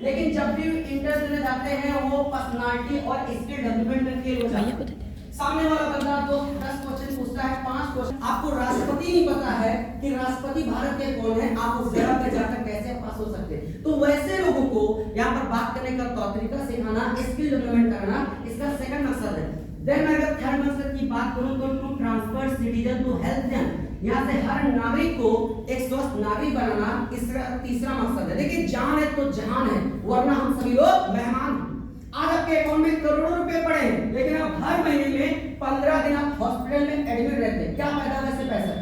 लेकिन जब भी इंटर देने जाते हैं वो पर्सनालिटी और स्किल डेवलपमेंट में फेल हो जाते हैं। सामने वाला बंदा तो 10 क्वेश्चन पूछता है, 5 क्वेश्चन, आपको राष्ट्रपति नहीं पता है कि राष्ट्रपति भारत के कौन है, आप उस जगह पे जाकर कैसे पास हो सकते हैं। तो वैसे लोगों को यहाँ पर बात करने का तौर तरीका सिखाना, स्किल डेवलपमेंट करना, इसका सेकंड मकसद है। देन मैं अगर थर्ड मकसद की बात करूं तो to transfer citizen to help them, यहाँ से हर नागरिक को एक स्वस्थ नागरिक बनाना इसका तीसरा मकसद है। देखिए जान है तो जहान है, वरना हम सभी लोग मेहमान। आज आपके अकाउंट में करोड़ों रुपए पड़े हैं, लेकिन आप हर महीने में 15 दिन आप हॉस्पिटल में एडमिट रहते हैं। क्या फायदा वैसे पैसा?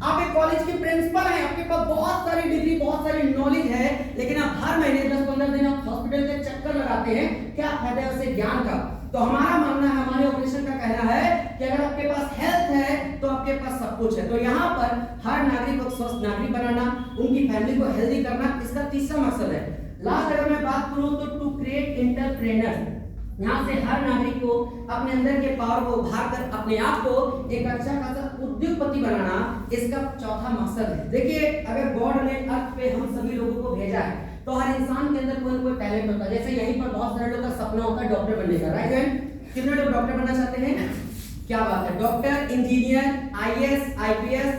आप एक कॉलेज के प्रिंसिपल हैं, आपके पास बहुत सारी डिग्री, बहुत सारी नॉलेज है, लेकिन आप हर महीने 10-15 दिन आप हॉस्पिटल के चक्कर लगाते हैं। क्या फायदा है वैसे ज्ञान का? तो हमारा मानना है, हमारे ऑपरेशन का कहना है कि अगर आपके पास हेल्थ है तो आपके पास सब कुछ है। तो यहाँ पर हर नागरिक को स्वस्थ नागरिक बनाना, उनकी फैमिली को हेल्दी करना, इसका तीसरा मकसद है। लास्ट अगर मैं बात करूं तो टू क्रिएट एंटरप्रेन्योर, यहाँ से हर नागरिक को अपने अंदर के पावर को उभार कर अपने आप को एक अच्छा खासा उद्योगपति बनाना, इसका चौथा मकसद है। देखिए अगर गॉड ने अर्थ पे हम सभी लोगों को भेजा है तो हर इंसान के अंदर कोई ना कोई टैलेंट होता है। जैसे यहीं पर बहुत सारे लोगों का सपना होता है डॉक्टर बनने का, राइट? कितने लोग डॉक्टर बनना चाहते हैं? क्या बात है, doctor, engineer, IAS, IPS,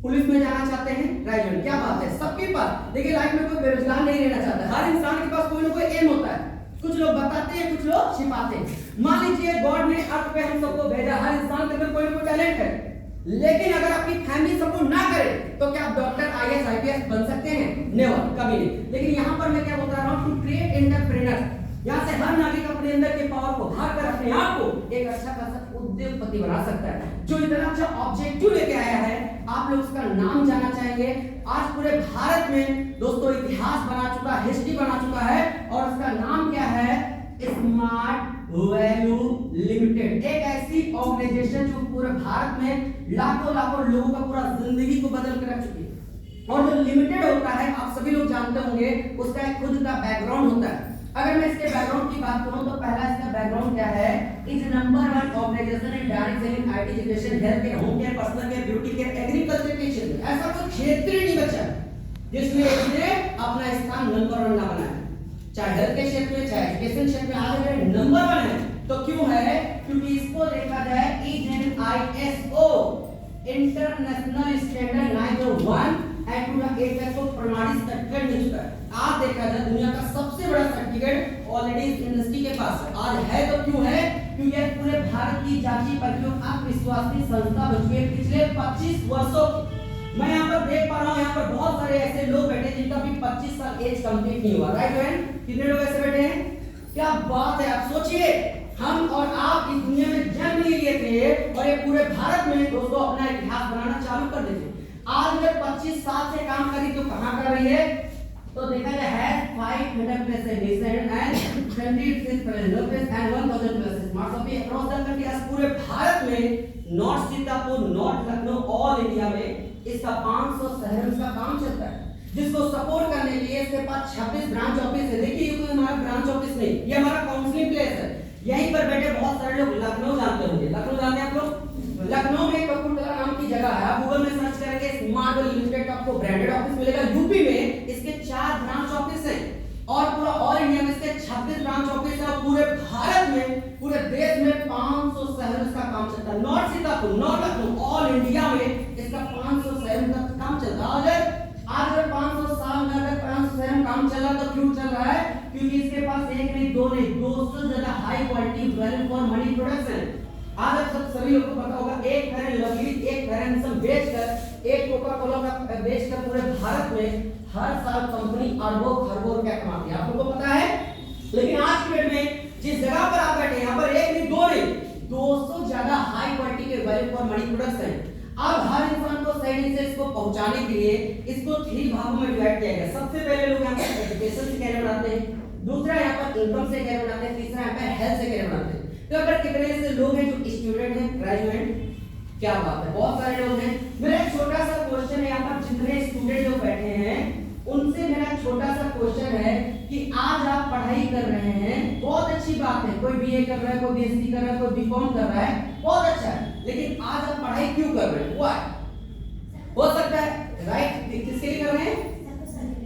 police में जाना चाहते हैं, राइट? क्या बात है, सबके पास। देखिए लाइफ में कोई बेरोजगार नहीं रहना चाहता, हर इंसान के पास कोई ना कोई एम होता है। कुछ लोग बताते हैं, कुछ लोग छिपाते हैं। मान लीजिए गॉड ने अर्थ पे हम सबको भेजा, हर इंसान के अंदर कोई ना कोई टैलेंट है, लेकिन अगर आपकी फैमिली सपोर्ट ना करे तो क्या आप डॉक्टर, आईएएस, आईपीएस बन सकते हैं? नेवर, कभी नहीं। लेकिन यहाँ पर मैं क्या बता रहा हूँ, टू क्रिएट एंटरप्रेन्योर, यहाँ से हर नागरिक अपने अंदर के पावर को हार कर अपने आप को एक अच्छा खासा उद्योगपति बना सकता है। जो इतना अच्छा ऑब्जेक्टिव लेके आया है, आप लोग उसका नाम जानना चाहेंगे। आज पूरे भारत में दोस्तों इतिहास बना चुका, हिस्ट्री बना चुका है, और उसका नाम क्या है? Smart value limited. एक ऐसी ऑर्गेनाइजेशन जो पूरे भारत में लाखों लाखों लोगों का पूरा जिंदगी को बदल कर रख चुकी है। और जो लिमिटेड होता है, आप सभी लोग जानते होंगे, उसका एक खुद का बैकग्राउंड होता है। अगर मैं इसके बैकग्राउंड की बात करूं तो पहला इसका बैकग्राउंड क्या है? Is number 1 organisation in direct selling, IT, education, health care, home care, personal care, beauty care, agriculture के क्षेत्र में। ऐसा कोई क्षेत्र ही नहीं बचा जिसमें इसने अपना स्थान नंबर 1 ना बनाया। चाहे हेल्थ के क्षेत्र में, चाहे एजुकेशन क्षेत्र में, आज अगर नंबर 1 है तो क्यों है? क्योंकि इसको देखा जाए ISO इंटरनेशनल स्टैंडर्ड 901 एंड 2008 को प्रमाणित सर्टिफिकेट मिल चुका है। आज देखा जाए दुनिया का सबसे बड़ा सर्टिफिकेट ऑलरेडी इस इंडस्ट्री के पास है। आज है तो क्यों है? क्योंकि यह पूरे भारत की जांची परखी अविश्वसनीय संस्था बन चुकी है पिछले 25 वर्षों। मैं यहाँ पर देख पा रहा हूँ, यहाँ पर बहुत सारे ऐसे लोग बैठे जिनका भी 25 साल एज कंप्लीट नहीं हुआ, राइट फ्रेंड? कितने लोग ऐसे बैठे हैं? क्या बात है, आप सोचिए, हम और आप इस दुनिया में जन्म नहीं लिए थे और ये पूरे भारत में दोस्तों अपना इतिहास बनाना चालू कर देते। आज अगर 25 साल से काम करी तो कहां कर रही है? तो देखा जाए है 500 plus nation and 26 plus and 1000 plus smart city across the country. आज पूरे भारत में north Sitapur, north Lucknow, all India में इसका 500 शहरों का काम चलता है, जिसको सपोर्ट करने के लिए इसके पास 26 ब्रांच ऑफिस है। देखिए ये कोई हमारा ब्रांच ऑफिस नहीं, ये हमारा काउंसलिंग प्लेस है। यहीं पर बैठे बहुत सारे लोग लखनऊ जानते होंगे, लखनऊ जानते हैं आप लोग? लखनऊ में कपूरथला नाम की जगह है, आप गूगल में सर्च करेंगे स्मार्ट वैल्यू लिमिटेड का आपको ब्रांडेड ऑफिस मिलेगा। यूपी में इसके 4 ब्रांच ऑफिस हैं और पूरा ऑल इंडिया में इसके 26 ब्रांच ऑफिस है। और पूरे भारत में, पूरे देश में 500 शहरों का काम चलता है। North Sitapur, north Lucknow, all India में इसका 500 शहरों का काम चलता है। अगर 500 साल में अगर 500 शहरों में काम चल रहा तो क्यों चल रहा है? क्योंकि इसके पास एक नहीं, दो नहीं, 200 ज्यादा high quality value for money products हैं। आज आप सभी लोगों को पता होगा, एक फेयर एंड लवली, एक फेयर हैंडसम बेचकर, एक कोका कोला का बेचकर पूरे भारत में हर साल कंपनी अरबों खरबों रुपया कमाती है, आप लोगों को पता है। लेकिन आज की डेट में जिस जगह पर आप बैठे हैं, यहाँ पर एक नहीं, दो नहीं, 200 ज्यादा हाई क्वालिटी के वैल्यू फॉर मनी प्रोडक्ट्स हैं। अब हर इंसान को सही से इसको पहुंचाने के लिए इसको 3 भागों में डिवाइड किया गया। सबसे पहले लोग यहाँ पर एजुकेशन से कैरियर बनाते हैं, दूसरा यहाँ पर इनकम से कैरियर बनाते हैं, तीसरा यहाँ पर हेल्थ से कैरियर बनाते हैं। तो अगर कितने ऐसे लोग हैं जो स्टूडेंट हैं, ग्रेजुएट, क्या बात है, बहुत सारे लोग हैं। मेरा एक छोटा सा क्वेश्चन है, यहाँ पर जितने स्टूडेंट जो बैठे हैं उनसे मेरा छोटा सा क्वेश्चन है कि आज आप पढ़ाई कर रहे हैं, बहुत अच्छी बात है, कोई बीए कर रहा है, कोई बीएससी कर रहा है, कोई बीकॉम कर रहा है, बहुत अच्छा है, लेकिन आज आप पढ़ाई क्यों कर रहे हैं? व्हाई? हो सकता है, राइट, किसके लिए कर रहे हैं?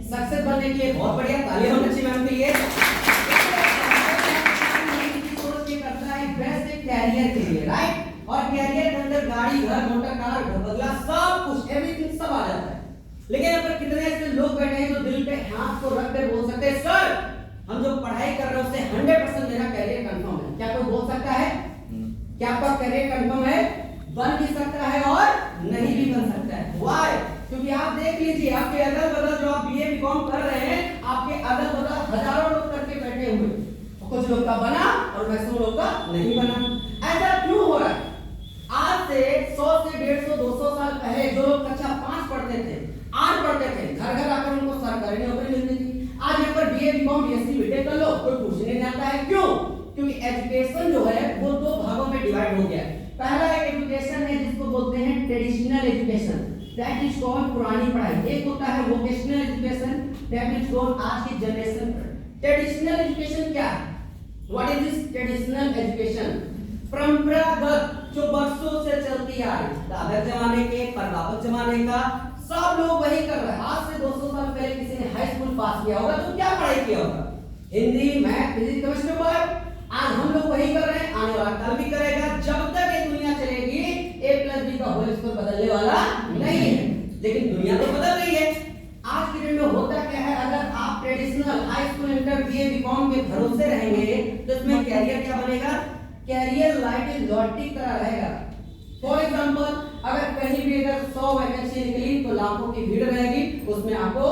सक्सेस बनने के लिए बहुत बढ़िया तालियां होनी चाहिए मैम के लिए। सोच के करता है बेस्ट कैरियर के लिए, राइट? और कैरियर के अंदर गाड़ी, घर, मोटर कार, बंगला, सब कुछ एवरीथिंग सब आ जाता है। लेकिन यहाँ पर कितने ऐसे लोग बैठे हैं जो दिल पे हाथ को रख कर बोल सकते हैं सर हम जो पढ़ाई कर रहे हैं उससे 100% मेरा कैरियर कंफर्म है? क्या कोई बोल सकता है? क्या आपका कैरियर कंफर्म है? बन भी सकता है और नहीं भी बन सकता है। व्हाई? क्योंकि आप देख लीजिए आपके अगल बगल जो आप बीए बीकॉम कर रहे हैं, आपके अगल बगल हजारों लोग करके बैठे हुए, कुछ लोग का बना और मैक्सिमम लोग का नहीं बना। ऐसा क्यों हो रहा है? आज से 100 से 150 200 साल पहले जो लोग कक्षा 5 पढ़ते थे, 8 पढ़ते थे, घर घर आकर उनको सरकारी नौकरी मिलती थी। आज यहाँ पर बीए बीकॉम बीएससी बीटेक कर लो, कोई पूछने नहीं आता है। क्यों? क्योंकि एजुकेशन जो है वो दो भागों में डिवाइड हो गया है। पहला एक एजुकेशन है जिसको बोलते हैं traditional education, that is called पुरानी पढ़ाई। एक होता है vocational education, that is called आज की जनरेशन। ट्रेडिशनल एजुकेशन क्या है? What is this traditional education? परंपरागत जो बरसों से चलती आ रही, दादा जमाने के, परदादा जमाने का, सब लोग वही कर रहे हैं। आज से 200 साल पहले किसी ने हाई स्कूल पास किया होगा तो क्या पढ़ाई किया होगा? हिंदी, मैथ, फिजिक्स, केमिस्ट्री पर। आज हम लोग वही कर रहे हैं, आने वाला कल भी करेगा। जब तक ये दुनिया चलेगी a+b का होल स्क्वायर बदलने वाला नहीं है। लेकिन दुनिया तो बदल रही है। आज के दिन में होता क्या है, अगर आप traditional high school, inter, BA, BCom के भरोसे रहेंगे तो इसमें कैरियर क्या बनेगा? कैरियर लाइट इज लॉटरी तरह रहेगा। फॉर एग्जांपल अगर कहीं भी अगर 100 वैकेंसी निकली तो लाखों की भीड़ रहेगी, उसमें आपको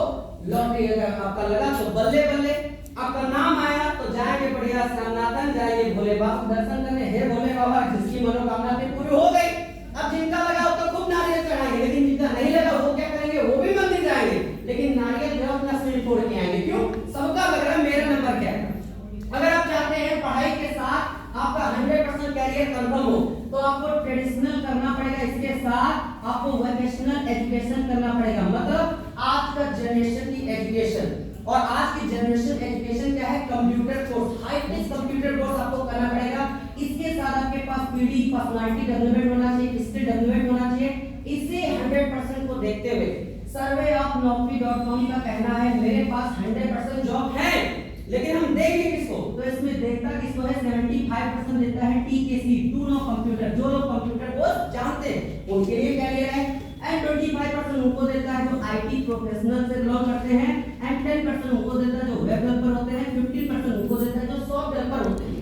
लॉटरी अगर आपका लगा तो बल्ले बल्ले आपका नाम आया तो जाएंगे बढ़िया सनातन, जाएंगे भोले बाबा दर्शन करने। हे भोले बाबा जिसकी मनोकामना थी पूरी हो गई। अब जिनका लगा तो खूब नारियल चढ़ाएंगे, लेकिन जिनका नहीं लगा वो क्या करेंगे? वो भी मंदिर जाएंगे, लेकिन नारियल जो अपना सिर तोड़ के आएंगे। क्यों? सबका लग रहा है मेरा नंबर क्या है। अगर आप चाहते हैं पढ़ाई के साथ आपका 100% कैरियर कंफर्म हो तो आपको ट्रेडिशनल करना पड़ेगा, इसके साथ आपको वोकेशनल एजुकेशन करना पड़ेगा। मतलब आज का जनरेशन की एजुकेशन, और आज की जनरेशन एजुकेशन क्या है? Computer course, high tech computer course आपको करना पड़ेगा। इसके साथ आपके पास पीडी पर्सनालिटी डेवलपमेंट होना चाहिए, स्किल डेवलपमेंट होना चाहिए। इसे 100% को देखते हुए सर्वे ऑफ naukri.com का कहना है मेरे पास 100% जॉब है, लेकिन हम देंगे किसको? तो इसमें देखता किसको है? 75% देता है TKC, टू नो कंप्यूटर, जो लोग कंप्यूटर को जानते हैं उनके लिए कैरियर है। एंड 25% उनको देता है जो IT प्रोफेशनल से बिलोंग करते हैं, एंड 10% उनको देता है जो वेब डेवलपर होते हैं, 15% उनको देता है जो सॉफ्ट डेवलपर होते हैं।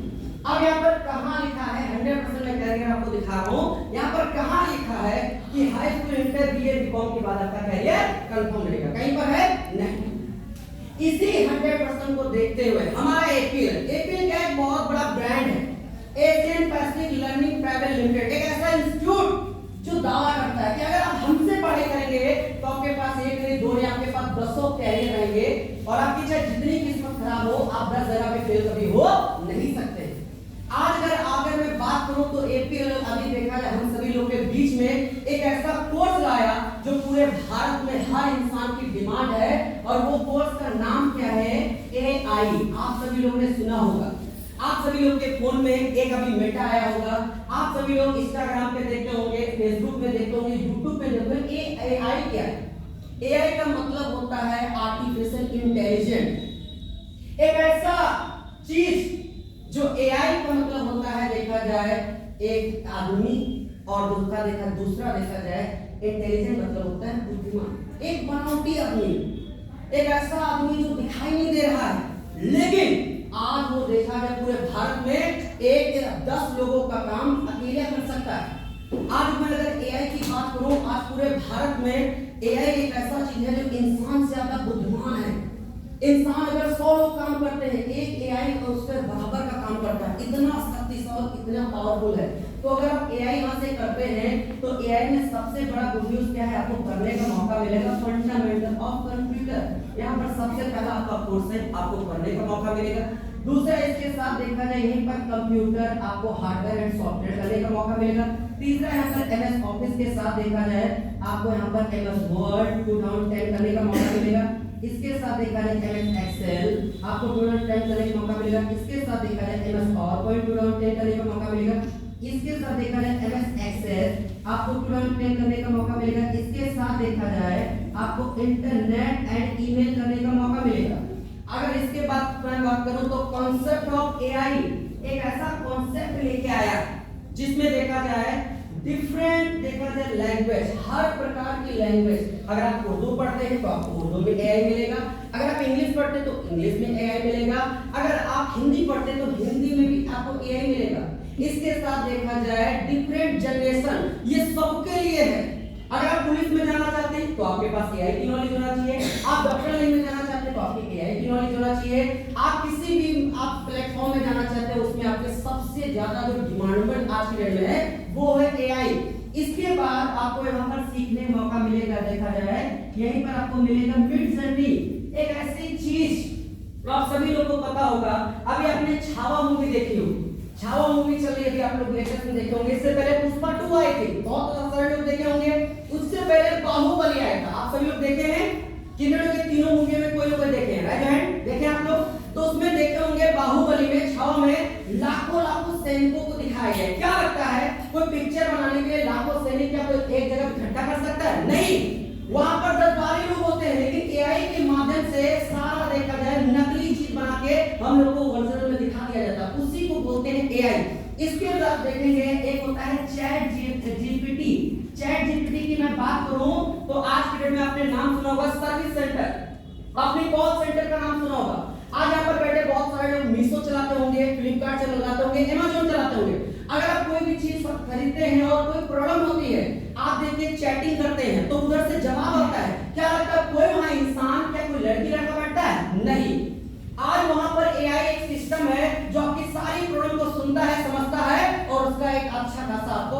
अब यहाँ पर कहाँ लिखा है 100% में कैरियर आपको दिखा रहा हूँ। यहाँ पर कहाँ लिखा है कि high school, inter, BA, BCom के बाद आपका कैरियर कंफर्म रहेगा? कहीं पर है? नहीं। इसी 100% को देखते हुए हमारा एपीएल क्या एक बहुत बड़ा ब्रांड है, Asian Pacific learning private limited, एक ऐसा इंस्टीट्यूट जो दावा करता है कि अगर आप हमसे पढ़ाई करेंगे तो आपके पास एक नहीं दो नहीं, आपके पास 200 कैरियर रहेंगे, और आपकी चाहे जितनी किस्मत खराब हो आप 10 जगह पे फेल कभी हो नहीं सकते। आज अगर मैं बात करूं तो एपीएल अभी देखा जाए हम सभी लोग के बीच में एक ऐसा कोर्स लाया जो पूरे भारत में हर इंसान की डिमांड है, और वो कोर्स का नाम क्या है? AI। आप सभी लोगों ने सुना होगा, आप सभी लोग के फोन में एक अभी मेटा आया होगा, आप सभी लोग इंस्टाग्राम पे देखते होंगे, फेसबुक पे देखते होंगे, यूट्यूब पे देखते होंगे। AI क्या है? AI का मतलब होता है आर्टिफिशियल इंटेलिजेंस, एक ऐसा चीज जो AI का मतलब होता है देखा जाए एक आदमी, और दूसरा देखा जाए इंटेलिजेंट मतलब होता है बुद्धिमान, एक बनावटी आदमी, एक ऐसा आदमी जो दिखाई नहीं दे रहा है, लेकिन आज वो देखा जाए पूरे भारत में 1 या 10 लोगों का काम अकेले कर सकता है। आज मैं अगर AI की बात करूं, आज पूरे भारत में AI एक ऐसा चीज है जो इंसान से ज्यादा बुद्धिमान है। इंसान अगर 100 लोग काम करते हैं, एक AI उसके बराबर का काम करता है, इतना शक्तिशाली, इतना पावरफुल है। तो अगर आप AI यहाँ से करते हैं तो AI में सबसे बड़ा गुड न्यूज क्या है? आपको करने का मौका मिलेगा फंडामेंटल ऑफ कंप्यूटर। यहाँ पर सबसे पहला आपका कोर्स है, आपको करने का मौका मिलेगा। दूसरा इसके साथ देखा जाए यहीं पर कंप्यूटर आपको हार्डवेयर एंड सॉफ्टवेयर करने का मौका मिलेगा। तीसरा यहाँ पर MS ऑफिस के साथ देखा जाए आपको यहाँ पर MS वर्ड 2010 करने का मौका मिलेगा। इसके साथ देखा जाए MS एक्सेल आपको 2010 करने का मौका मिलेगा। इसके साथ देखा जाए MS पावरपॉइंट 2010 करने का मौका मिलेगा। इसके साथ देखा जाए MS एक्सेल आपको 2010 करने का मौका मिलेगा। इसके साथ देखा जाए आपको इंटरनेट एंड ईमेल करने का मौका मिलेगा। अगर इसके बाद मैं बात करूं तो कॉन्सेप्ट ऑफ एआई एक ऐसा कॉन्सेप्ट लेके आया जिसमें देखा जाए डिफरेंट लैंग्वेज, हर प्रकार की लैंग्वेज। अगर आप उर्दू पढ़ते हैं तो आपको उर्दू में एआई मिलेगा, अगर आप इंग्लिश पढ़ते हैं तो इंग्लिश में एआई मिलेगा, अगर आप हिंदी पढ़ते हैं तो हिंदी में भी आपको एआई मिलेगा। इसके साथ देखा जाए डिफरेंट जनरेशन, ये सबके लिए है। अगर आप पुलिस में जाना चाहते हैं तो आपके पास एआई की नॉलेज होना चाहिए, आप डॉक्टर लाइन में जाना चाहते हैं तो आपकी एआई की नॉलेज होना चाहिए, आप किसी भी आप प्लेटफॉर्म में जाना चाहते हैं उसमें आपके सबसे ज्यादा जो डिमांडेबल आज के डेट में है वो है एआई। इसके बाद आपको यहाँ पर सीखने मौका मिलेगा, देखा जाए यहीं पर आपको मिलेगा मिड जर्नी, एक ऐसी चीज आप सभी लोगों को पता होगा। अभी आपने छावा मूवी देखी होगी, छावा मूवी चल रही है, अभी आप लोग लेटेस्ट में देखे होंगे। इससे पहले पुष्पा 2 आई थी, बहुत सारे लोग देखे होंगे। उससे पहले बाहुबली आया था, आप सभी लोग देखे हैं? किन्होंने के तीनों मूवी में कोई लोग देखे हैं? राइट हैंड देखे आप लोग? तो उसमें देखे होंगे बाहुबली में, छावा में लाखों सैनिकों को दिखाया गया। क्या लगता है कोई पिक्चर बनाने के लिए लाखों सैनिक क्या कोई एक जगह इकट्ठा कर सकता है? नहीं, वहां पर 10-12 लोग होते हैं, लेकिन एआई के माध्यम से सारा देखा जाए नकली चीज बना के हम लोग को ओरिजिनल में दिखा दिया जाता है, उसी को बोलते हैं एआई। इसके बाद देखेंगे एक होता है चैट जीपीटी। चैट जीपीटी की मैं बात करूं तो आज के डेट में आपने नाम सुना होगा सर्विस सेंटर, आपने कॉल सेंटर का नाम सुना होगा। आज यहाँ पर बैठे बहुत सारे लोग मीशो चलाते होंगे, फ्लिपकार्ट चलाते होंगे, अमेज़न चलाते होंगे। अगर आप कोई भी चीज खरीदते हैं और कोई प्रॉब्लम होती है, आप देखिए चैटिंग करते हैं तो उधर से जवाब आता है। क्या लगता है कोई वहां इंसान, क्या कोई लड़की लड़का बैठता है? नहीं, आज वहां पर एआई एक सिस्टम है जो आपकी सारी प्रॉब्लम को सुनता है, समझता है और उसका एक अच्छा खासा आपको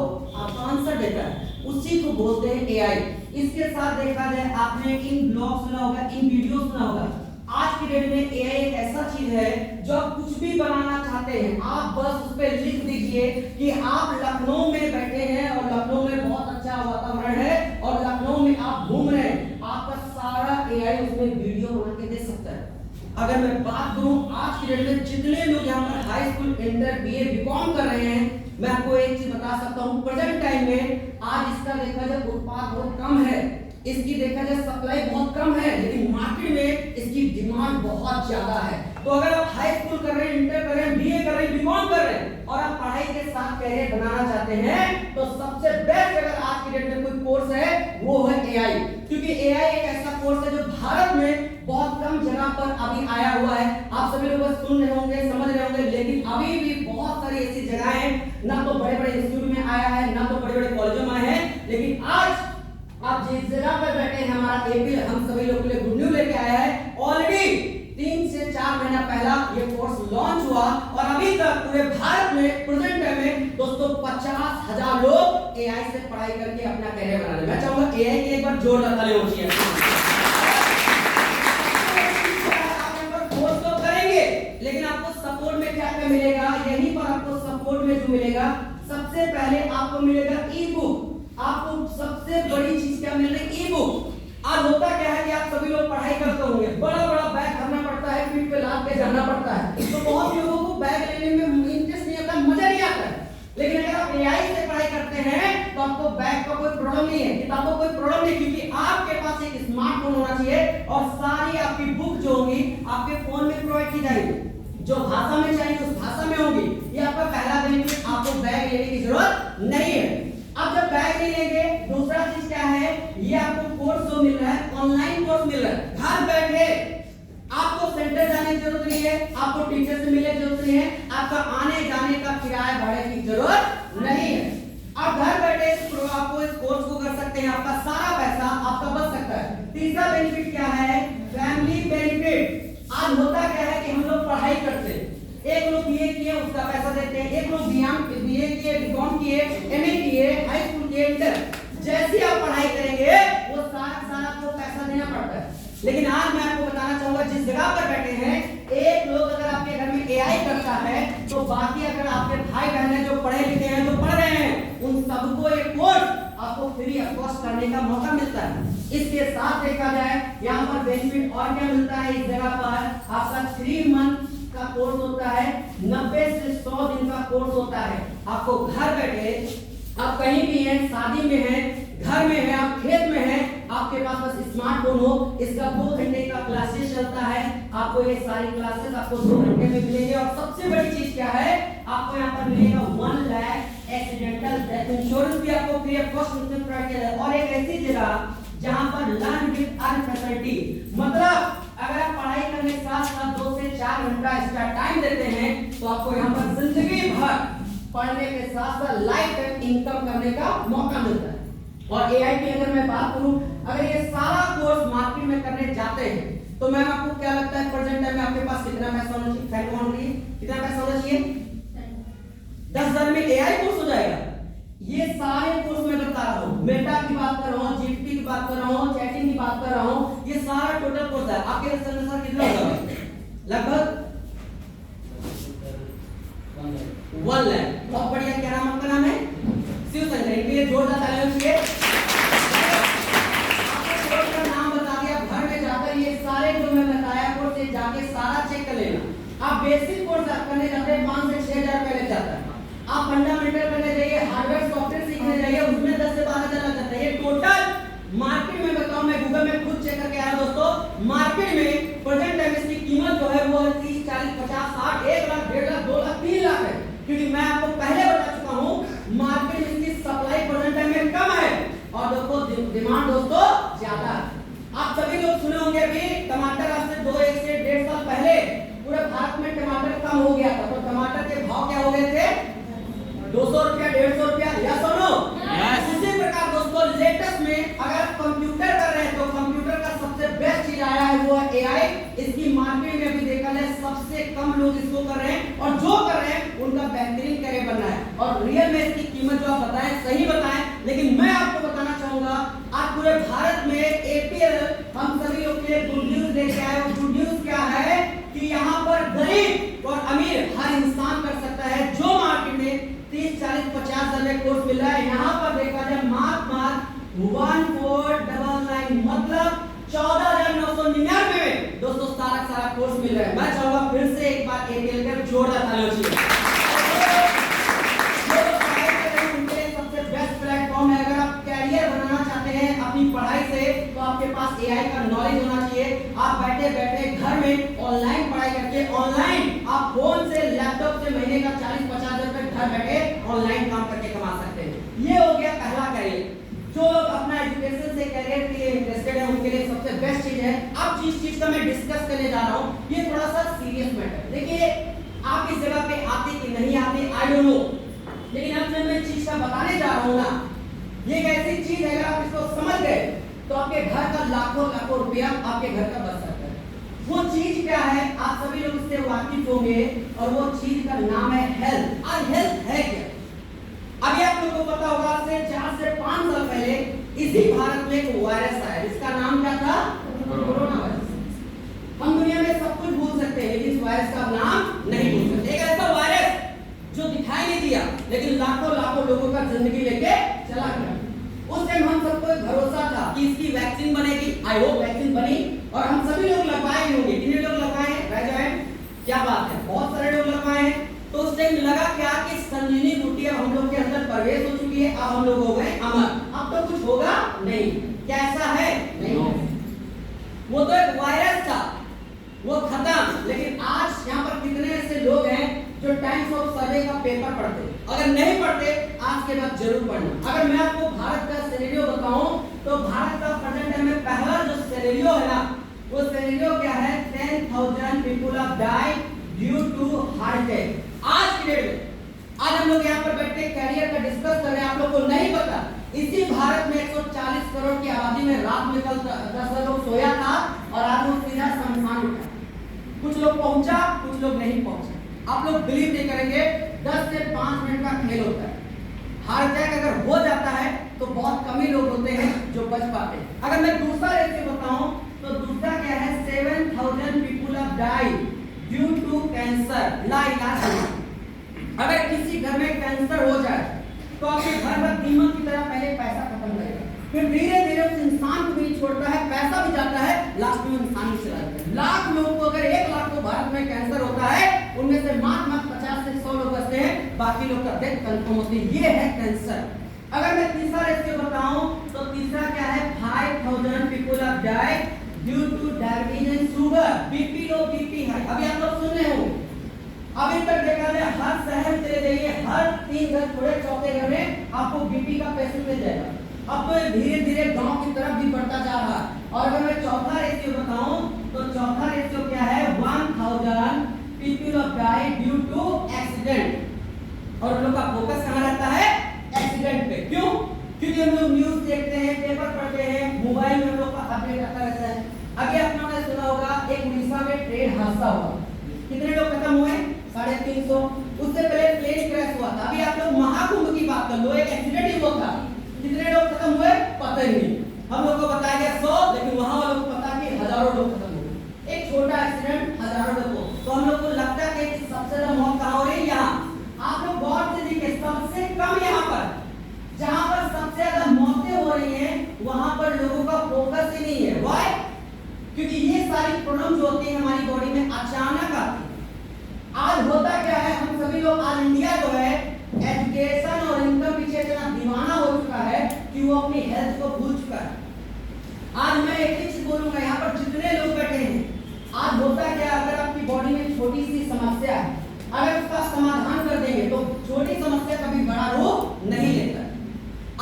आंसर देता है, उसी को बोलते हैं एआई। इसके साथ देखा जाए आपने इन ब्लॉग सुना होगा, इन वीडियो सुना होगा। आज की डेट में एआई एक ऐसा चीज है जो आप कुछ भी बनाना चाहते हैं, आप बस उस पे लिख दीजिए कि आप लखनऊ में बैठे हैं और लखनऊ में बहुत अच्छा वातावरण है और लखनऊ में आप घूम रहे हैं, आपका सारा एआई उसमें वीडियो बना के दे सकता है। अगर मैं बात करूं आज की डेट में जितने लोग यहाँ पर high school, inter, BA, BCom कर रहे हैं, मैं आपको एक चीज बता सकता हूं, प्रेजेंट टाइम में आज इसका देखा जाए उत्पाद बहुत कम है, इसकी देखा जाए सप्लाई बहुत कम है, लेकिन मार्केट में इसकी डिमांड बहुत ज्यादा है। तो अगर आप हाई स्कूल कर रहे हैं, इंटर कर रहे हैं, बीए कर रहे हैं, बीकॉम कर रहे हैं और आप पढ़ाई के साथ कैरियर बनाना चाहते हैं तो सबसे बेस्ट अगर आज की डेट में कोई कोर्स है वो है एआई। क्योंकि एआई एक ऐसा कोर्स है जो भारत में बहुत कम जगह पर अभी आया हुआ है। आप सभी लोग सुन रहे होंगे, समझ रहे होंगे, लेकिन अभी भी बहुत सारी ऐसी जगह है, ना तो बड़े बड़े इंस्टीट्यूट में आया है, ना तो बड़े बड़े कॉलेजों में आया है, लेकिन आज आप जिस जगह पर बैठे हैं, हमारा एपी हम सभी लोगों के लिए गुड न्यूज़ लेके आया है। ऑलरेडी 3 से 4 महीना पहला ये कोर्स लॉन्च हुआ और अभी तक पूरे भारत में प्रेजेंट टाइम में दोस्तों 50,000 लोग एआई से पढ़ाई करके अपना कैरियर बना रहे हैं। मैं चाहूंगा एआई की एक बार जोरदार ताली होनी चाहिए। आप कोर्स तो करेंगे, लेकिन आपको सपोर्ट में क्या क्या मिलेगा? यहीं पर आपको सपोर्ट में जो मिलेगा, सबसे पहले आपको मिलेगा ई बुक। आपको सबसे बड़ी चीज क्या मिल रही है? ई बुक। आज होता क्या है कि आप सभी लोग पढ़ाई करते होंगे, बड़ा बड़ा बैग भरना पड़ता है, पीठ पे लाद के जाना पड़ता है, तो बहुत लोगों को बैग लेने में इंटरेस्ट नहीं आता, मजा नहीं आता है। लेकिन अगर आप एआई से पढ़ाई करते हैं तो आपको बैग का कोई प्रॉब्लम नहीं है, किताबों का कोई प्रॉब्लम नहीं, क्योंकि आपके पास एक स्मार्टफोन होना चाहिए और सारी आपकी बुक जो होंगी आपके फोन में प्रोवाइड की जाएगी, जो भाषा में चाहिए उस भाषा में होगी। ये आपका पहला बेनिफिट, आपको बैग लेने की जरूरत नहीं है। अब जब बैग नहीं लेंगे, दूसरा चीज क्या है? ये आपको कोर्स जो मिल रहा है, ऑनलाइन कोर्स मिल रहा है, घर बैठे आपको सेंटर जाने की जरूरत नहीं है, आपको टीचर से मिलने की जरूरत नहीं है, आपका आने जाने का किराया भाड़े की जरूरत नहीं है। आप घर बैठे आपको इस कोर्स को कर सकते हैं, आपका सारा पैसा आपका बच सकता है। तीसरा बेनिफिट क्या है? Family benefit. आज होता क्या है कि हम लोग पढ़ाई करते हैं, एक लोग बीए किए उसका पैसा देते हैं, एक लोग बीए किए, बीकॉम किए, एमए किए, हाई स्कूल किए, इंटर, जैसे आप पढ़ाई करेंगे वो सारा आपको पैसा देना पड़ता है। लेकिन आज मैं आपको बताना चाहूंगा, जिस जगह पर बैठे हैं, एक लोग अगर आपके घर में एआई करता है तो बाकी अगर आपके भाई बहन हैं जो पढ़े लिखे हैं, जो पढ़ रहे हैं, उन सबको एक कोर्स आपको फ्री ऑफ कॉस्ट करने का मौका मिलता है। इसके साथ देखा जाए यहाँ पर बेनिफिट और क्या मिलता है? इस जगह पर आपका 3 मंथ का कोर्स होता है, 90 से 100 दिन का कोर्स होता है। आपको घर बैठे, आप कहीं भी हैं, शादी में हैं, घर में हैं, आप खेत में हैं, आपके पास बस स्मार्टफोन हो, इसका 2 घंटे का क्लासेस चलता है, आपको ये सारी क्लासेस आपको 2 घंटे में मिलेंगे। और सबसे बड़ी चीज क्या है, आपको यहाँ पर मिलेगा 1 लाख एक्सीडेंटल डेथ इंश्योरेंस भी आपको फ्री ऑफ कॉस्ट प्रोवाइड किया जाएगा। और एक ऐसी जगह जहां पर लर्न विद अर्न फैसिलिटी, मतलब अगर आप पढ़ाई करने के साथ साथ 2 से 4 घंटा एक्स्ट्रा टाइम देते हैं तो आपको यहाँ पर जिंदगी भर पढ़ने के साथ साथ लाइफ टाइम इनकम करने का मौका मिलता है। और एआई की अगर मैं बात करूं, अगर ये सारा कोर्स मार्केट में करने जाते हैं तो मैम आपको क्या लगता है प्रेजेंट टाइम में आपके पास कितना पैसा होना चाहिए? कितना पैसा होना चाहिए? 10,000 में एआई कोर्स हो जाएगा। ये सारे कोर्स मैं बता रहा हूँ, मेटा की बात कर रहा हूँ, जीपीटी की बात कर रहा हूँ, चैटिंग की बात कर रहा हूँ, ये सारा टोटल कोर्स है। आपके सर कितना होगा? लगभग 1 लाख। बहुत बढ़िया। क्या नाम आपका? नाम है शिव शंकर। इनके लिए जोरदार तालियां चाहिए। आपने कोर्स का नाम बता दिया, घर में जाकर ये सारे जो मैं बताया कोर्स ये जाके सारा चेक कर लेना। आप बेसिक कोर्स करने जाते हैं 5 से 6,000 पहले जाता है। आप फंडामेंटल करने जाइए, हार्डवेयर सॉफ्टवेयर सीखने जाइए, उसमें 10 से 12,000 लग जाता है। ये टोटल मार्केट में बताऊं, मैं गूगल में खुद चेक करके आया दोस्तों, मार्केट में प्रेजेंट टाइम इसकी कीमत जो है वो 30, 40, 50, 60, 1 लाख, 1.5 लाख, 2 लाख, 3 लाख है। क्योंकि मैं आपको पहले बता चुका हूं मार्केट में इसकी सप्लाई प्रेजेंट टाइम में कम है और दोस्तों डिमांड दोस्तों ज्यादा है। आप सभी लोग सुने होंगे अभी टमाटर आज से 1 से 1.5 साल पहले पूरे भारत में टमाटर कम हो गया था, तो टमाटर के भाव क्या हो गए थे? 200 रुपया, 150 रुपया। या सुनो, उसी प्रकार दोस्तों लेटेस्ट में अगर आप कंप्यूटर कर रहे हैं तो कंप्यूटर का सबसे बेस्ट चीज आया है वो है एआई। इसकी मार्केट में अभी देखा जाए सबसे कम लोग इसको कर रहे हैं और जो कर रहे हैं उनका बेहतरीन करियर बनना है। और रियल में इसकी कीमत जो आप बताएं सही बताएं, लेकिन मैं आपको बताना चाहूंगा आज पूरे भारत में एपीएल हम सभी लोग के लिए गुड न्यूज लेके आए। गुड न्यूज क्या है कि यहाँ पर गरीब और अमीर हर इंसान कर सकता है। जो मार्केट में 30, 40, 50 में कोर्स मिल रहा है, यहाँ पर देखा जाए मात्र 1499 मतलब 14,999 में दोस्तों सारा कोर्स मिल रहा है। मैं चाहूंगा फिर से एक बार एपीएल का जोरदार तालियां चाहिए। सबसे बेस्ट प्लेटफॉर्म है। अगर आप कैरियर बनाना चाहते हैं अपनी पढ़ाई से तो आपके पास एआई का नॉलेज होना चाहिए। आप बैठे बैठे घर में ऑनलाइन पढ़ाई करके ऑनलाइन आप फोन से लैपटॉप से महीने का 40-50 हजार रुपए घर बैठे ऑनलाइन काम करके कमा सकते हैं। ये हो गया पहला कैरियर। जो लोग अपना एजुकेशन से कैरियर के लिए इंटरेस्टेड है उनके लिए सबसे बेस्ट चीज है। अब जिस चीज का मैं डिस्कस करने जा रहा हूँ ये थोड़ा सा सीरियस मैटर। देखिए आप इस जगह पे आते कि नहीं आते आई डोंट नो, लेकिन अब जब मैं चीज का बताने जा रहा हूँ ना, ये एक ऐसी चीज है अगर आप इसको समझ गए तो आपके घर का लाखों रुपया आपके घर का बच सकता है। वो चीज क्या है आप सभी लोग इससे वाकिफ होंगे और वो चीज का नाम है हेल्थ। और हेल्थ है क्या? अभी आप लोगों को पता होगा से 4 से 5 साल पहले इसी भारत में एक वायरस आया, इसका नाम क्या था? Corona virus. हम दुनिया में सब कुछ भूल सकते हैं लेकिन इस वायरस का नाम नहीं भूल सकते। एक ऐसा वायरस जो दिखाई नहीं दिया लेकिन लाखों लोगों का जिंदगी लेके चला गया। उस टाइम हम सबको एक भरोसा था कि इसकी वैक्सीन बनेगी। आई होप वैक्सीन बनी और हम सभी लोग लगवाए होंगे। कितने लोग लगवाए हैं? Rise hand. क्या बात है, बहुत सारे लोग लगवाए हैं। तो उस टाइम लगा क्या कि संजीवनी बूटी अब हम लोग के अंदर प्रवेश हो चुकी है, अब हम लोग हो गए अमर, अब तो कुछ होगा नहीं। क्या ऐसा है? नहीं। वो तो एक वायरस था, वो खत्म। लेकिन आज यहाँ पर कितने ऐसे लोग हैं जो टाइम्स ऑफ सर्वे का पेपर पढ़ते? अगर नहीं पढ़ते आज के बाद जरूर पढ़ना। अगर मैं आपको भारत का सिनेरियो बताऊं तो भारत का प्रेजेंट टाइम में पहला जो सिनेरियो है ना, वो सिनेरियो क्या है? 10,000 people have died due to heart attack. आज की डेट में आज हम लोग यहाँ पर बैठ के कैरियर का डिस्कस कर रहे हैं। आप लोग को नहीं पता इसी भारत में 140 करोड़ की आबादी में रात में कल 10 लोग सोया था और आज वो सीधा शमशान उठा। कुछ लोग पहुंचा, कुछ लोग नहीं पहुंचा। आप लोग बिलीव नहीं करेंगे 10 से 5 मिनट का खेल होता है। हार्ट अटैक अगर हो जाता है तो बहुत कम ही लोग होते हैं जो बच पाते हैं। अगर मैं दूसरा रेट बताऊं तो दूसरा क्या है? 7,000 people have died due to cancer. लाइलाज। अगर किसी घर में कैंसर हो जाए तो आपके घर पर दीमक की तरह पहले पैसा खत्म करेगा, फिर धीरे धीरे उस इंसान को भी छोड़ता है, पैसा भी जाता है, लास्ट में इंसान ही चला जाता है। लाख लोगों को अगर 1 लाख को भारत में कैंसर होता है उनमें से मात्र 50 से 100 लोग बचते हैं, बाकी लोग का डेथ कंफर्म होती है। ये है कैंसर। अगर मैं तीसरा रेशियो बताऊं तो तीसरा क्या है, 5000 people of died due two diabetes and sugar, BP low, BP high. अभी आप लोग सुन रहे हो, अभी तक देखा है हर शहर में चले जाइए, हर 3 घर थोड़े चौथे घर में आपको बीपी का पेशेंट मिल जाएगा। अब तो धीरे धीरे गांव की तरफ भी बढ़ता जा रहा है। और अगर मैं चौथा रेशियो बताऊं तो चौथा रेशियो क्या है, 1000 people of died due to accident. और हम लोग का फोकस कहां रहता है, एक्सीडेंट पे। क्यों? क्योंकि हम लोग न्यूज़ देखते हैं, पेपर पढ़ते हैं, मोबाइल में हम लोग का अपडेट आता रहता है। अभी आप लोगों ने सुना होगा एक उड़ीसा में ट्रेन हादसा हुआ, कितने लोग खत्म हुए, 350। उससे पहले प्लेन क्रैश हुआ था। अभी आप लोग महाकुंभ की बात कर लो, एक एक्सीडेंट ही हुआ था, कितने लोग खत्म हुए पता ही नहीं। हम लोग को बताया गया 100, लेकिन वहां वालों को पता कि हजारों लोग खत्म हुए। एक छोटा एक्सीडेंट हजारों लोगों, तो हम लोग को लगता है कि सबसे ज्यादा मौत कहां हो रही है, यहाँ। आप लोग गौर से देखिए, सबसे कम यहाँ पर, जहां पर सबसे ज्यादा मौतें हो रही हैं, वहां पर लोगों का फोकस ही नहीं है। व्हाई? क्योंकि ये सारी प्रॉब्लम जो होती है हमारी बॉडी में अचानक आती है। आज होता क्या है, हम सभी लोग, आज इंडिया जो है एजुकेशन और इनकम पीछे इतना दीवाना हो चुका है कि वो अपनी हेल्थ को भूल चुका है। आज मैं एक ही चीज बोलूंगा, यहाँ पर जितने लोग बैठे हैं, आज होता क्या, अगर आपकी बॉडी में छोटी सी समस्या है, अगर उसका समाधान कर देंगे तो छोटी समस्या कभी बड़ा रूप नहीं लेता।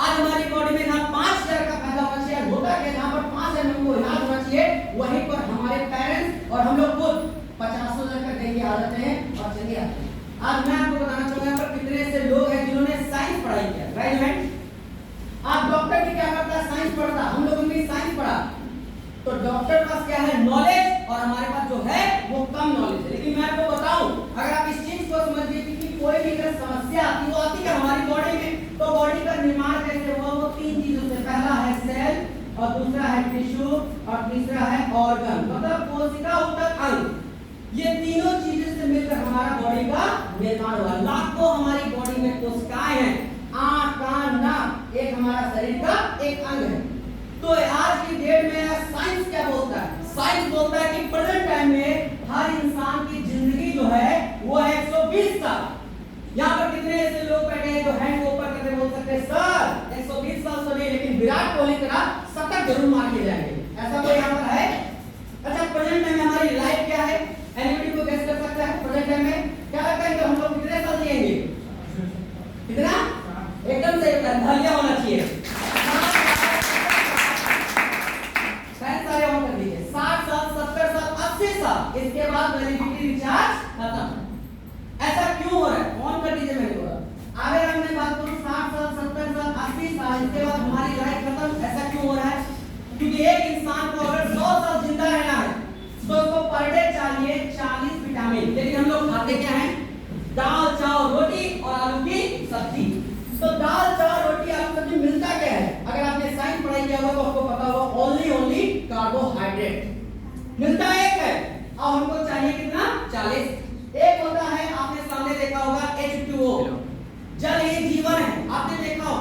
आज हमारी बॉडी में यहाँ 5000 का फायदा होना चाहिए। होता क्या, जहाँ पर 5000 हमको इलाज होना चाहिए, वहीं पर हमारे पेरेंट्स और हम लोग खुद 50,000 का देंगे आ जाते हैं और चले आते हैं। आज मैं आपको बताना चाहूंगा यहाँ पर कितने ऐसे लोग हैं जिन्होंने साइंस पढ़ाई किया, राइट। आज डॉक्टर भी क्या करता है, साइंस पढ़ता। हम लोगों ने साइंस पढ़ा, तो डॉक्टर पास क्या है, नॉलेज, और हमारे पास जो है वो कम नॉलेज है। लेकिन मैं आपको बताऊं, अगर आप इस चीज को समझिए कि कोई भी अगर समस्या आती, वो आती है हमारी बॉडी में, तो बॉडी का निर्माण कैसे हुआ, वो 3 चीजों से, पहला है सेल, और दूसरा है टिश्यू, और तीसरा है ऑर्गन, मतलब कोशिका, ऊतक, अंग। ये तीनों चीजें से मिलकर हमारा बॉडी का निर्माण हुआ। लाखों हमारी बॉडी में कोशिकाएं हैं, आंख, कान, नाक, एक हमारा शरीर का एक अंग है। तो आज की डेट में साइंस क्या बोलता है, साइंस बोलता है कि प्रेजेंट टाइम में हर इंसान की जिंदगी जो है वो है 120 साल। यहाँ पर कितने ऐसे लोग बैठे हैं जो हैंड को ऊपर करके बोल सकते हैं, सर 120 साल तो नहीं, लेकिन विराट कोहली तरह शतक जरूर मार के जाएंगे। ऐसा कोई यहाँ पर है? अच्छा, प्रेजेंट टाइम में हमारी लाइफ क्या है, एनीबॉडी को गेस कर सकता है? प्रेजेंट टाइम में क्या लगता है कि हम लोग कितने साल जिएंगे? कितना? एकदम से धैर्य होना चाहिए, सारे ऑन कर दीजिए। 60 साल, 70 साल, 80 साल, इसके बाद वैलिडिटी रिचार्ज खत्म। ऐसा क्यों हो रहा है? ऑन कर दीजिए मेरे को। अगर हमने बात करूं 60 साल, 70 साल, 80 साल, इसके बाद हमारी लाइफ खत्म, ऐसा क्यों हो रहा है? क्योंकि एक इंसान को अगर 100 साल जिंदा रहना है तो उसको पर डे चाहिए 40 विटामिन। लेकिन हम लोग खाते क्या हैं? दाल, चावल, रोटी और आलू की सब्जी। तो दाल, चावल, रोटी, आलू सब्जी मिलता क्या है? अगर आपने साइंस पढ़ाई किया होगा तो आपको पता होगा, ओनली कार्बोहाइड्रेट मिलता एक है, और हमको चाहिए कितना? 40। एक होता है, आपने सामने देखा होगा, H2O, जल ही जीवन है, आपने देखा हो।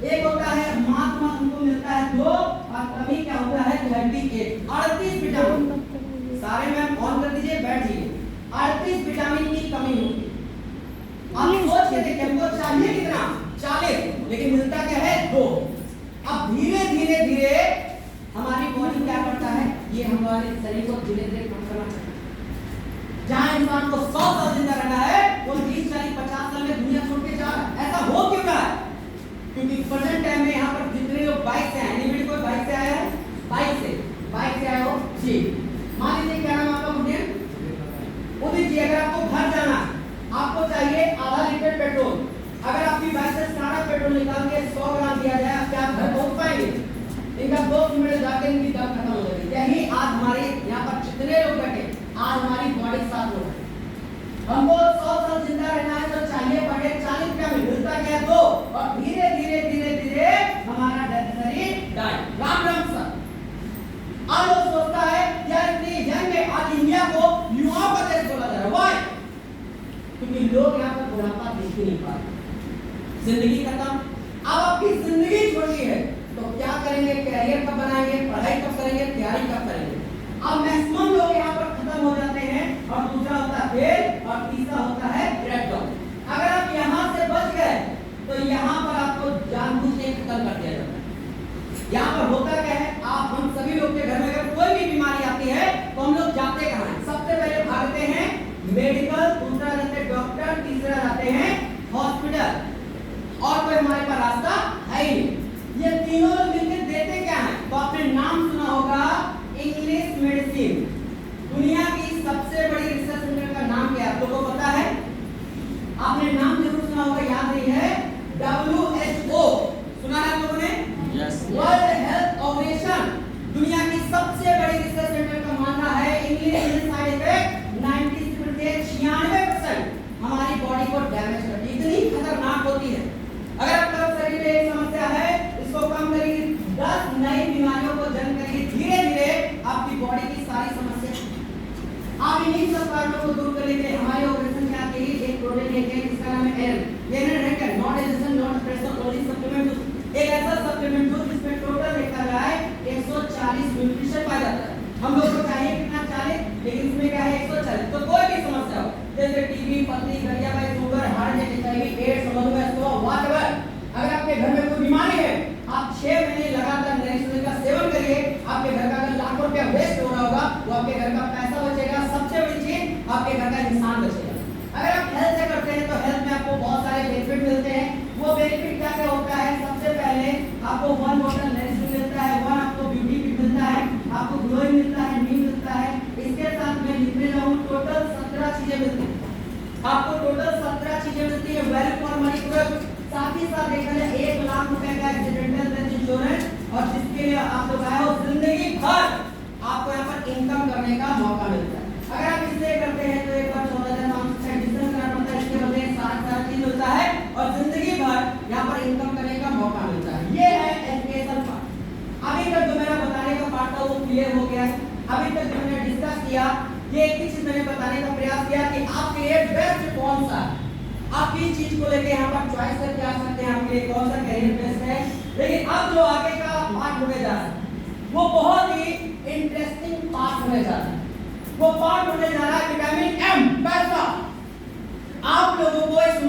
एक होता है महात्मा, हमको मिलता है 2, और कमी क्या होता है 38, 38 विटामिन। सारे मैम ऑन कर दीजिए, बैठ जाइए। 38 विटामिन की कमी होती है। आप सोच के देखिए, हमको चाहिए कितना? 40, लेकिन मिलता क्या है? 2। अब धीरे धीरे धीरे हमारी बॉडी क्या करता है, ये हमारे शरीर को धीरे धीरे कम करना चाहिए। जहां इंसान को 100 साल जिंदा रहना है, वो 30, 40, 50 साल में दुनिया छोड़ के जा रहा है। ऐसा हो क्यों रहा है? क्योंकि प्रेजेंट टाइम में यहाँ पर जितने लोग बाइक से आए, एनीबॉडी कोई बाइक से आया है? बाइक से आए हो जी। मान लीजिए क्या नाम आपका? उदित जी। अगर आपको घर जाना, आपको चाहिए आधा लीटर पेट्रोल। अगर आपकी बाइक से सारा पेट्रोल निकाल के 100 ग्राम दिया जाए, आप क्या घर पहुंच पाएंगे? इनका 2 मिनट जाके इनकी दम खत्म हो जाएगी। यही आज हमारे यहाँ पर जितने लोग बैठे, आज हमारी बॉडी साथ हो रही है। हमको 100 साल जिंदा रहना है तो चाहिए पड़े 40 क्या मिलता क्या? 2, और धीरे धीरे धीरे धीरे हमारा शरीर डाई। राम राम सर। आज लोग सोचता है यार इतनी यंग है, आज इंडिया को युवाओं का देश बोला जा रहा है। क्योंकि लोग यहाँ पर बुढ़ापा देख ही नहीं पा रहे, जिंदगी खत्म। अब आपकी जिंदगी छोटी है तो क्या करेंगे? कैरियर कब बनाएंगे? पढ़ाई कब करेंगे? तैयारी कब करेंगे? अब मैक्सिमम लोग यहाँ पर खत्म हो जाते हैं, और दूसरा होता है फेल, और तीसरा होता है ब्रेकडाउन। अगर आप यहाँ से बच गए तो यहाँ पर आपको जानबूझ मेडिकल, दूसरा जाते हैं डॉक्टर, तीसरा जाते हैं हॉस्पिटल, और कोई हमारे पास रास्ता है ही नहीं। ये तीनों लोग मिलकर देते क्या है? तो आपने नाम सुना होगा इंग्लिश मेडिसिन। दुनिया की सबसे बड़ी रिसर्च सेंटर का नाम क्या है आप लोगों को पता है? आपने नाम जरूर सुना होगा, याद नहीं है? WHO सुना है आप लोगों ने? यस। वर्ल्ड हेल्थ ऑर्गेनाइजेशन दुनिया की सबसे बड़ी रिसर्च सेंटर का मानना है इंग्लिश मेडिसिन साइड इफेक्ट 96% हमारी बॉडी को डैमेज करती है, इतनी खतरनाक होती है। अगर आपका शरीर में एक समस्या है, इसको कम करेगी, 10 नई बीमारियों को जन्म करेगी, धीरे धीरे आपकी बॉडी की सारी समस्या। आप इन्हीं सब कारणों को दूर करने के लिए हमारे ऑपरेशन क्या की एक प्रोडक्ट लेके हैं जिसका नाम है एरन। ये एरन है क्या? Not addition, not pressure, only supplement. एक ऐसा सप्लीमेंट जो जिसमें टोटल लिखा गया है 140 न्यूट्रिशन पाया जाता है। हम लोग को चाहिए कितना? 40, लेकिन इसमें क्या है 140। तो कोई भी समस्या हो, जैसे टीबी, पथरी, गठिया, sugar, heart attack, HIV, AIDS, मधुमेह, व्हाटएवर, अगर आपके घर में कोई बीमारी है, आप 6 महीने लगातार मेडिसिन का सेवन करिए, आपके घर का अगर लाखों रुपया वेस्ट हो रहा होगा, वो आपके घर का पैसा बचेगा, सबसे बड़ी चीज आपके घर का इंसान बचेगा। अगर आप हेल्थ से करते हैं तो हेल्थ में आपको बहुत सारे बेनिफिट मिलते हैं। वो बेनिफिट क्या क्या होता है? सबसे पहले आपको 1 बॉटल मेडिसिन मिलता है, 1 आपको ब्यूटी किट मिलता है, आपको ग्लोइंग मिलता है, नीम मिलता है। इसके साथ मैं लिखने जाऊं टोटल 17 चीजें मिलती हैं आपको, टोटल 17 चीजें मिलती है वैल्यू फॉर मनी प्रोडक्ट। साथ ही साथ देखा जाए 1 लाख रुपए का एक्सीडेंटल डेथ इंश्योरेंस, और जिसके लिए आप लोग आए हो जिंदगी भर आपको यहाँ पर इनकम करने का मौका मिलता है। अगर आप इसलिए करते हैं तो एक बार 14,500 एडिशन करना पड़ता है, इसके बदले 60,000 चीज मिलता है और जिंदगी भर यहाँ पर इनकम करने का मौका मिलता है। ये है एजुकेशन पार्ट। अभी तक जो मेरा बताने का पार्ट था वो क्लियर हो गया है। अभी तक जो मैंने डिस्कस किया, ये एक ही चीज मैंने बताने का प्रयास किया कि आपके लिए बेस्ट कौन सा है। आप इस चीज को लेके यहाँ पर चॉइस करके आ सकते हैं आपके लिए कौन सा करियर बेस्ट है। लेकिन अब जो आगे का पार्ट होने जा रहा है वो बहुत ही इंटरेस्टिंग पार्ट होने जा रहा है। वो पार्ट होने जा रहा है विटामिन एम, पैसा। आप लोगों को इस